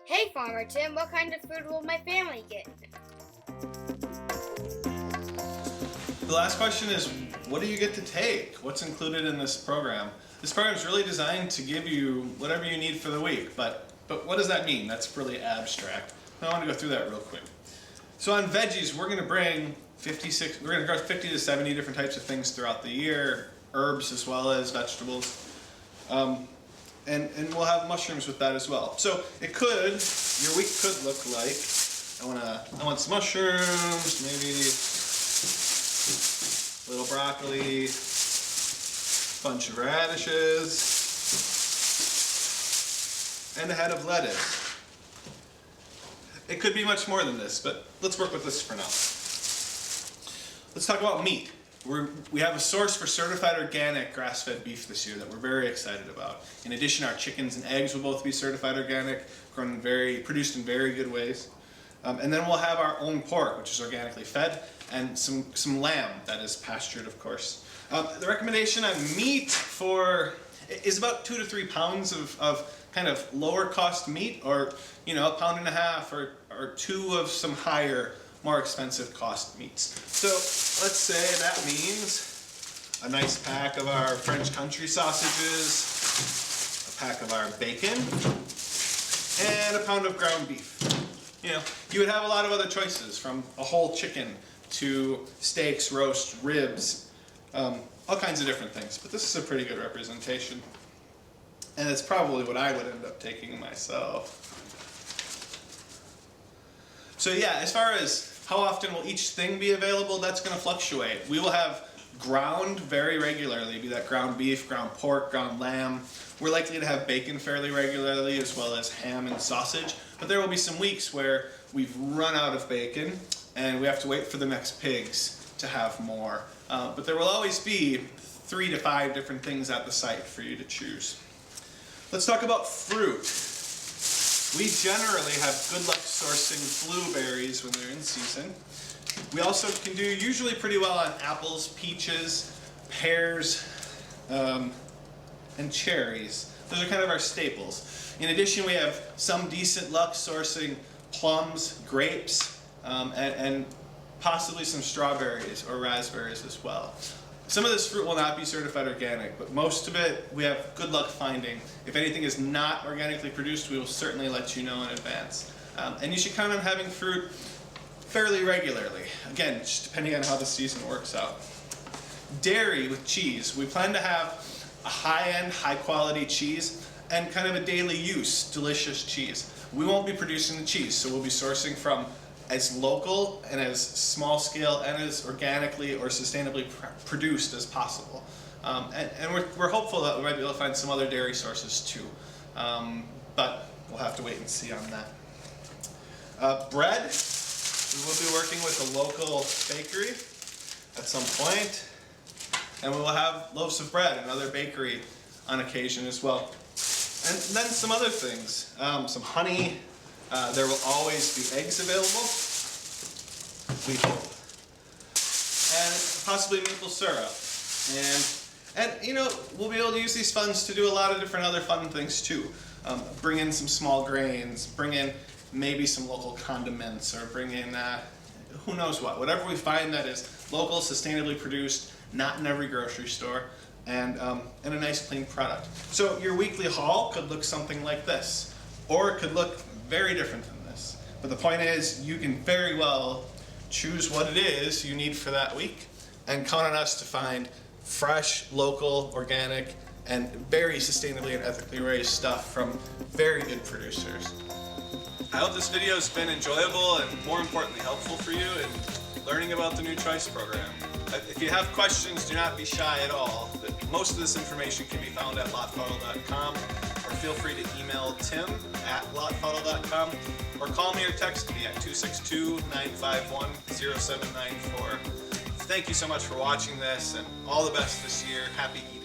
Hey Farmer Tim, what kind of food will my family get? The last question is, what do you get to take? What's included in this program? This program is really designed to give you whatever you need for the week, but what does that mean? That's really abstract. I want to go through that real quick. So on veggies, we're going to bring 50 to 70 different types of things throughout the year, herbs as well as vegetables. And we'll have mushrooms with that as well. So your week could look like, I want some mushrooms, maybe a little broccoli, bunch of radishes, and a head of lettuce. It could be much more than this, but let's work with this for now. Let's talk about meat. We have a source for certified organic grass-fed beef this year that we're very excited about. In addition, our chickens and eggs will both be certified organic, produced in very good ways. And then we'll have our own pork, which is organically fed, and some lamb that is pastured, of course. The recommendation on meat is about 2 to 3 pounds of kind of lower cost meat, or a pound and a half or 2 of some higher, more expensive cost meats. So let's say that means a nice pack of our French country sausages, a pack of our bacon, and a pound of ground beef. You would have a lot of other choices, from a whole chicken to steaks, roast, ribs, all kinds of different things. But this is a pretty good representation. And it's probably what I would end up taking myself. So yeah, as far as how often will each thing be available, that's going to fluctuate. We will have ground very regularly, be that ground beef, ground pork, ground lamb. We're likely to have bacon fairly regularly, as well as ham and sausage. But there will be some weeks where we've run out of bacon and we have to wait for the next pigs to have more. But there will always be 3 to 5 different things at the site for you to choose. Let's talk about fruit. We generally have good luck sourcing blueberries when they're in season. We also can do usually pretty well on apples, peaches, pears, and cherries. Those are kind of our staples. In addition, we have some decent luck sourcing plums, grapes, and possibly some strawberries or raspberries as well. Some of this fruit will not be certified organic, but most of it we have good luck finding. If anything is not organically produced, we will certainly let you know in advance. And you should count on having fruit fairly regularly. Again, just depending on how the season works out. Dairy with cheese. We plan to have a high-end, high-quality cheese and kind of a daily use, delicious cheese. We won't be producing the cheese, so we'll be sourcing from as local and as small scale and as organically or sustainably produced as possible. And we're hopeful that we might be able to find some other dairy sources too. But we'll have to wait and see on that. Bread, we will be working with a local bakery at some point. And we will have loaves of bread, another bakery on occasion as well. And then some other things, some honey. There will always be eggs available, we hope, and possibly maple syrup. And we'll be able to use these funds to do a lot of different other fun things too. Bring in some small grains, bring in maybe some local condiments, or bring in who knows what. Whatever we find that is local, sustainably produced, not in every grocery store, and a nice clean product. So your weekly haul could look something like this, or it could look very different than this. But the point is, you can very well choose what it is you need for that week and count on us to find fresh, local, organic, and very sustainably and ethically raised stuff from very good producers. I hope this video has been enjoyable and, more importantly, helpful for you in learning about the New Choice program. If you have questions, do not be shy at all. Most of this information can be found at lotfotl.com, or feel free to email tim@lotfotl.com, or call me or text me at 262-951-0794. Thank you so much for watching this, and all the best this year. Happy eating.